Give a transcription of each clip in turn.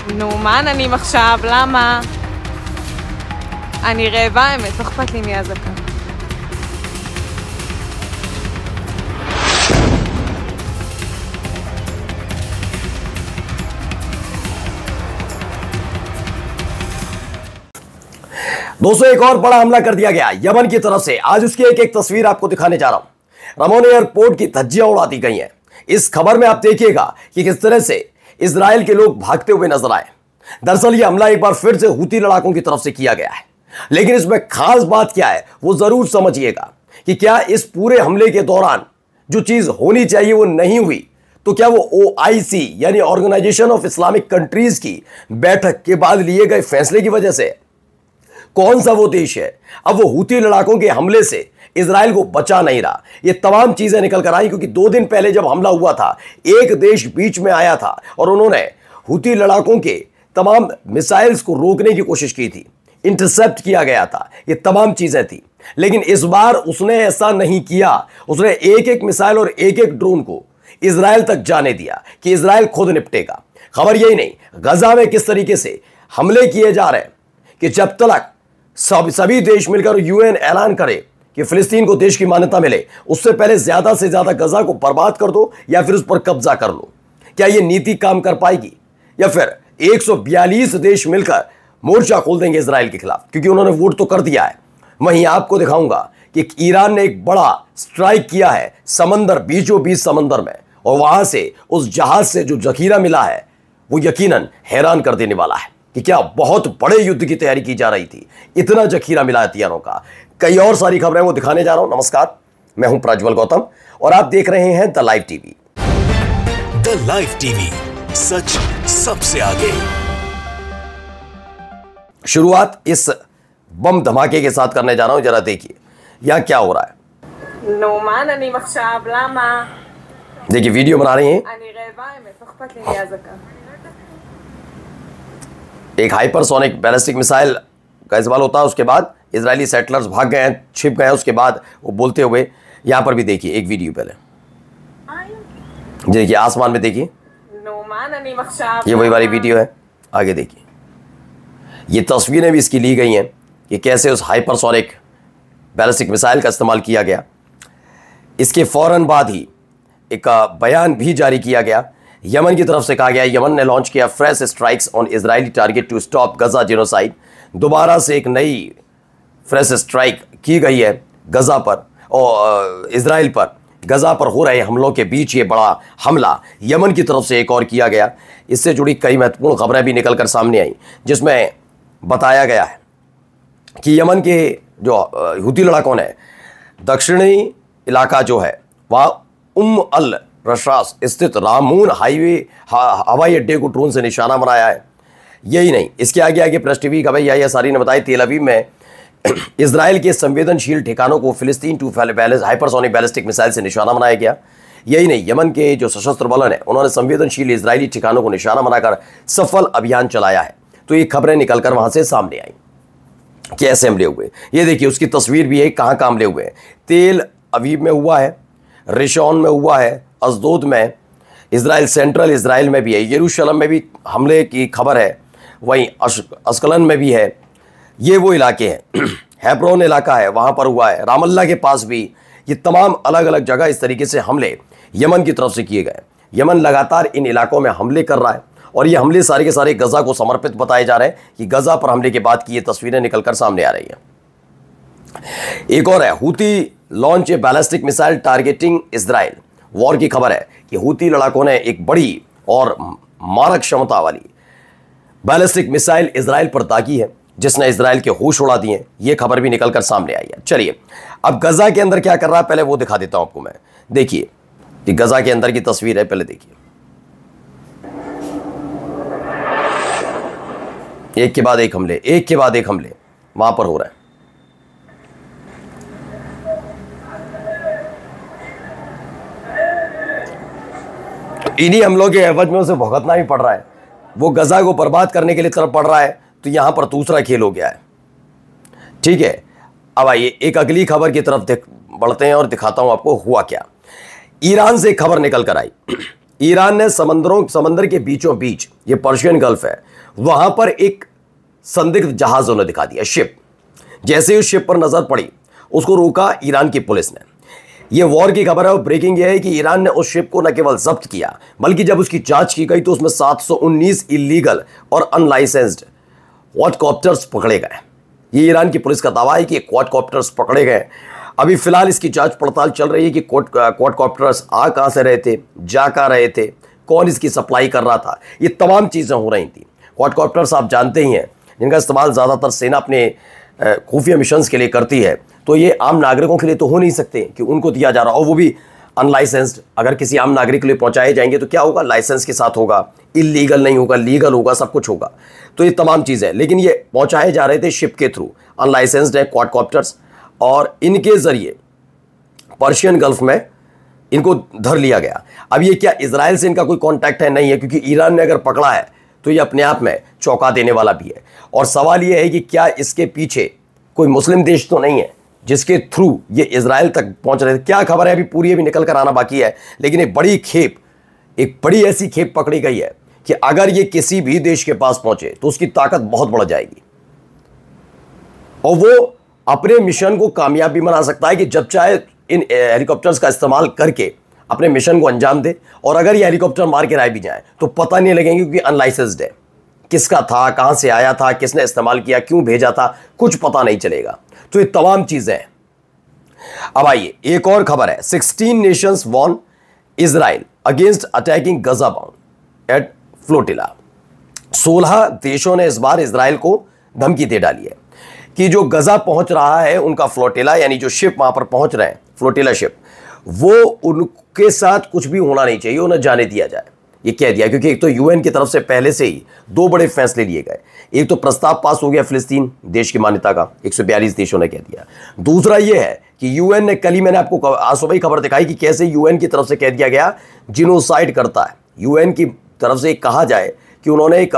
נו, מה עננים עכשיו? למה? אני רעבה האמת, לא אכפת לי מי הזקן. दोस्तों, एक और बड़ा हमला कर दिया गया यमन की तरफ से। आज उसकी एक एक तस्वीर आपको दिखाने जा रहा हूं। रमोन एयरपोर्ट की धज्जियां उड़ा दी गई हैं। इस खबर में आप देखिएगा कि किस तरह से इजराइल के लोग भागते हुए नजर आए। दरअसल यह हमला एक बार फिर से हूती लड़ाकों की तरफ से किया गया है, लेकिन इसमें खास बात क्या है वो जरूर समझिएगा कि क्या इस पूरे हमले के दौरान जो चीज होनी चाहिए वो नहीं हुई, तो क्या वो OIC यानी ऑर्गेनाइजेशन ऑफ इस्लामिक कंट्रीज की बैठक के बाद लिए गए फैसले की वजह से? कौन सा वो देश है अब वो हूती लड़ाकों के हमले से इजराइल को बचा नहीं रहा? ये तमाम चीजें निकल कर आई, क्योंकि 2 दिन पहले जब हमला हुआ था एक देश बीच में आया था और उन्होंने हूती लड़ाकों के तमाम मिसाइल्स को रोकने की कोशिश की थी, इंटरसेप्ट किया गया था, ये तमाम चीजें थी। लेकिन इस बार उसने ऐसा नहीं किया। उसने एक एक मिसाइल और एक एक ड्रोन को इजराइल तक जाने दिया कि इजराइल खुद निपटेगा। खबर यही नहीं, गजा में किस तरीके से हमले किए जा रहे हैं कि जब तक सभी देश मिलकर UN ऐलान करे कि फिलिस्तीन को देश की मान्यता मिले, उससे पहले ज्यादा से ज्यादा गजा को बर्बाद कर दो या फिर उस पर कब्जा कर लो। क्या यह नीति काम कर पाएगी या फिर 142 देश मिलकर मोर्चा खोल देंगे इजराइल के खिलाफ? क्योंकि उन्होंने वोट तो कर दिया है। वहीं आपको दिखाऊंगा कि ईरान ने एक बड़ा स्ट्राइक किया है समंदर, बीचों बीच समंदर में, और वहां से उस जहाज से जो जखीरा मिला है वो यकीनन हैरान कर देने वाला है कि क्या बहुत बड़े युद्ध की तैयारी की जा रही थी, इतना जखीरा मिला हथियारों का। कई और सारी खबरें वो दिखाने जा रहा हूं। नमस्कार, मैं हूं प्रज्वल गौतम और आप देख रहे हैं the live TV. The live TV, सच सबसे आगे। शुरुआत इस बम धमाके के साथ करने जा रहा हूं। जरा देखिए यहां क्या हो रहा है। נו, מה עננים עכשיו? למה? देखिए वीडियो बना रही हैं। אני רעבה האמת, לא אכפת לי מי הזקן. एक हाइपरसोनिक बैलिस्टिक मिसाइल का इस्तेमाल होता है, उसके बाद इजरायली सेटलर्स भाग गए हैं, छिप गए हैं। उसके बाद वो बोलते हुए यहां पर भी देखिए एक वीडियो पहले देखिए, आसमान में देखिए, נו, מה עננים עכשיו? ये वही वाली वीडियो है। आगे देखिए, ये तस्वीरें भी इसकी ली गई हैं कि कैसे उस हाइपरसोनिक बैलिस्टिक मिसाइल का इस्तेमाल किया गया। इसके फौरन बाद ही एक बयान भी जारी किया गया। यमन की तरफ से कहा गया, यमन ने लॉन्च किया fresh strikes on Israeli target to stop Gaza genocide. दोबारा से एक नई फ्रेश स्ट्राइक की गई है गजा पर और इजराइल पर। गजा पर हो रहे हमलों के बीच ये बड़ा हमला यमन की तरफ से एक और किया गया। इससे जुड़ी कई महत्वपूर्ण खबरें भी निकलकर सामने आई, जिसमें बताया गया है कि यमन के जो हूती लड़ाकों ने दक्षिणी इलाका जो है वहाँ अल रशास स्थित रामून हवाई अड्डे को ड्रोन से निशाना बनाया है। यही नहीं, इसके आगे आगे प्रेस टीवी का भाई या सारी ने बताया, तेल अवीव में इजराइल के संवेदनशील ठिकानों को फिलिस्तीन टू हाइपरसोनिक बैलिस्टिक मिसाइल से निशाना बनाया गया। यही नहीं, यमन के जो सशस्त्र बल हैं उन्होंने संवेदनशील इजरायली ठिकानों को निशाना बनाकर सफल अभियान चलाया है। तो ये खबरें निकलकर वहां से सामने आई। कैसे हमले हुए ये देखिए, उसकी तस्वीर भी है कहाँ हमले हुए हैं। तेल अवीव में हुआ है, रिशॉन में हुआ है, अजदोद में, इजराइल सेंट्रल इजराइल में भी है, यरूशलेम में भी हमले की खबर है, वहीं अस्कलन में भी है। ये वो इलाके हैं, हेब्रोन इलाका है वहाँ पर हुआ है, रामल्ला के पास भी। ये तमाम अलग अलग जगह इस तरीके से हमले यमन की तरफ से किए गए। यमन लगातार इन इलाकों में हमले कर रहा है और ये हमले सारे के सारे गजा को समर्पित बताए जा रहे हैं कि गजा पर हमले के बाद की ये तस्वीरें निकलकर सामने आ रही हैं। एक और है, Houthi launch a ballistic missile targeting Israel. War की खबर है कि हूती लड़ाकों ने एक बड़ी और मारक क्षमता वाली बैलिस्टिक मिसाइल इजराइल पर दागी है, जिसने इजराइल के होश उड़ा दिए। ये खबर भी निकलकर सामने आई है। चलिए अब गजा के अंदर क्या कर रहा है पहले वो दिखा देता हूं आपको मैं। देखिए कि गजा के अंदर की तस्वीर है, पहले देखिए। एक के बाद एक हमले, एक के बाद एक हमले वहां पर हो रहे हैं। इन्हीं हमलों के एवज में उसे भुगतना भी पड़ रहा है। वो गजा को बर्बाद करने के लिए तरफ पड़ रहा है, तो यहां पर दूसरा खेल हो गया है। ठीक है, अब आइए एक अगली खबर की तरफ बढ़ते हैं और दिखाता हूं आपको हुआ क्या। ईरान से एक खबर निकल कर आई। ईरान ने समंदर के बीचों बीच, ये पर्शियन गल्फ है, वहां पर एक संदिग्ध जहाज उन्होंने दिखा दिया, शिप। जैसे ही उस शिप पर नजर पड़ी, उसको रोका ईरान की पुलिस ने। यह वॉर की खबर है और ब्रेकिंग यह है कि ईरान ने उस शिप को न केवल जब्त किया, बल्कि जब उसकी जांच की गई तो उसमें 719 इलीगल और अनलाइसेंस्ड क्वाडकॉप्टर्स पकड़े गए। ये ईरान की पुलिस का दावा है कि क्वाडकॉप्टर्स पकड़े गए। अभी फिलहाल इसकी जांच पड़ताल चल रही है कि क्वाडकॉप्टर्स आ कहां से रहे थे, जा कहां रहे थे, कौन इसकी सप्लाई कर रहा था, ये तमाम चीजें हो रही थी। क्वाडकॉप्टर्स आप जानते ही हैं, जिनका इस्तेमाल ज़्यादातर सेना अपने खुफिया मिशंस के लिए करती है, तो ये आम नागरिकों के लिए तो हो नहीं सकते कि उनको दिया जा रहा हो, वो भी अनलाइसेंस्ड। अगर किसी आम नागरिक के लिए पहुंचाए जाएंगे तो क्या होगा, लाइसेंस के साथ होगा, इलीगल नहीं होगा, लीगल होगा, सब कुछ होगा। तो ये तमाम चीज़ें, लेकिन ये पहुंचाए जा रहे थे शिप के थ्रू, अनलाइसेंस्ड है क्वाडकॉप्टर्स, और इनके ज़रिए पर्शियन गल्फ में इनको धर लिया गया। अब ये क्या इजराइल से इनका कोई कॉन्टैक्ट है? नहीं है, क्योंकि ईरान ने अगर पकड़ा है तो ये अपने आप में चौंका देने वाला भी है। और सवाल ये है कि क्या इसके पीछे कोई मुस्लिम देश तो नहीं है जिसके थ्रू ये इजराइल तक पहुंच रहे थे? क्या खबर है, अभी पूरी अभी निकल कर आना बाकी है। लेकिन एक बड़ी खेप, एक बड़ी ऐसी खेप पकड़ी गई है कि अगर ये किसी भी देश के पास पहुंचे तो उसकी ताकत बहुत बढ़ जाएगी और वो अपने मिशन को कामयाब भी बना सकता है कि जब चाहे इन हेलीकॉप्टर्स का इस्तेमाल करके अपने मिशन को अंजाम दे। और अगर ये हेलीकॉप्टर मार के राय भी जाए तो पता नहीं लगेंगे, क्योंकि अनलाइसेंस्ड है, किसका था, कहां से आया था, किसने इस्तेमाल किया, क्यों भेजा था, कुछ पता नहीं चलेगा। तो ये तमाम चीजें हैं। अब आइए एक और खबर है, 16 nations warn Israel against attacking Gaza bound aid flotilla. 16 देशों ने इस बार इजराइल को धमकी दे डाली है कि जो गजा पहुंच रहा है उनका फ्लोटिला, यानी जो शिप वहां पर पहुंच रहे हैं, फ्लोटिला शिप, वो उनके साथ कुछ भी होना नहीं चाहिए, उन्हें जाने दिया जाए, ये कह दिया। क्योंकि एक तो यूएन की तरफ से पहले से ही 2 बड़े फैसले लिए गए। एक तो प्रस्ताव पास हो गया फिलिस्तीन देश की मान्यता का, 142 देशों ने कह दिया। दूसरा ये है कि यूएन ने, कल ही मैंने आपको आज सुबह ही खबर दिखाई कि कैसे यूएन की तरफ से कह दिया गया जिनोसाइड करता है। यूएन की तरफ से कहा जाए कि उन्होंने एक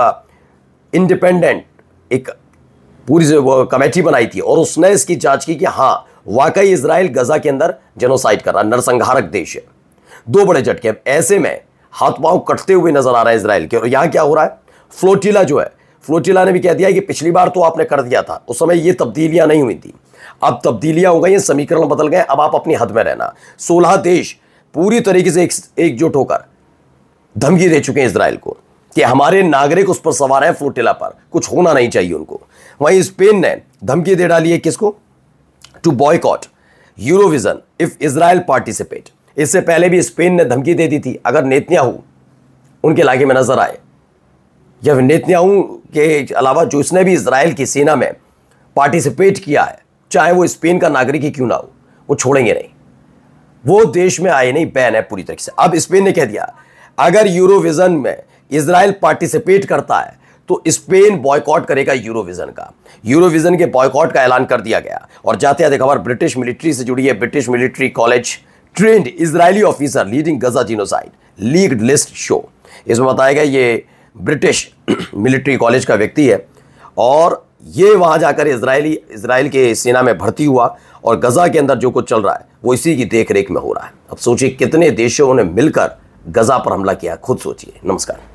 इंडिपेंडेंट एक पूरी कमेटी बनाई थी और उसने इसकी जांच की कि हाँ वाकई इजराइल गजा के अंदर जेनोसाइड कर रहा, नरसंहारक देश है। 2 बड़े झटके। ऐसे में हाथ पांव कटते हुए नजर आ रहा है इजराइल के। और यहां क्या हो रहा है, फ्लोटिला जो है, फ्लोटिला ने भी कह दिया कि पिछली बार तो आपने कर दिया था, उस समय ये तब्दीलियां नहीं हुई थी, अब तब्दीलियां हो गई, समीकरण बदल गए, अब आप अपनी हद में रहना। 16 देश पूरी तरीके से एकजुट होकर धमकी दे चुके हैं इजराइल को कि हमारे नागरिक उस पर सवार हैं, फ्लोटिला पर, कुछ होना नहीं चाहिए उनको। वहीं स्पेन ने धमकी दे डाली है किसको, to boycott Eurovision if Israel participate. इससे पहले भी स्पेन ने धमकी दे दी थी, अगर नेतन्याहू उनके इलाके में नजर आए, या नेतन्याहू के अलावा जो इसने भी इजराइल की सेना में पार्टिसिपेट किया है, चाहे वो स्पेन का नागरिक ही क्यों ना हो, वो छोड़ेंगे नहीं, वो देश में आए नहीं, बैन है पूरी तरीके से। अब स्पेन ने कह दिया अगर यूरोविजन में इजराइल पार्टिसिपेट करता है तो स्पेन बॉयकॉट करेगा यूरोविजन का। यूरोविजन के बॉयकॉट का ऐलान कर दिया गया। और जाते जाते खबर ब्रिटिश मिलिट्री से जुड़ी है। British military college trained Israeli officer leading Gaza genocide leaked list show. इसमें बताया गया ये ब्रिटिश मिलिट्री कॉलेज का व्यक्ति है और ये वहां जाकर इजराइल के सेना में भर्ती हुआ और गजा के अंदर जो कुछ चल रहा है वो इसी की देख रेख में हो रहा है। अब सोचिए कितने देशों ने मिलकर गजा पर हमला किया, खुद सोचिए। नमस्कार।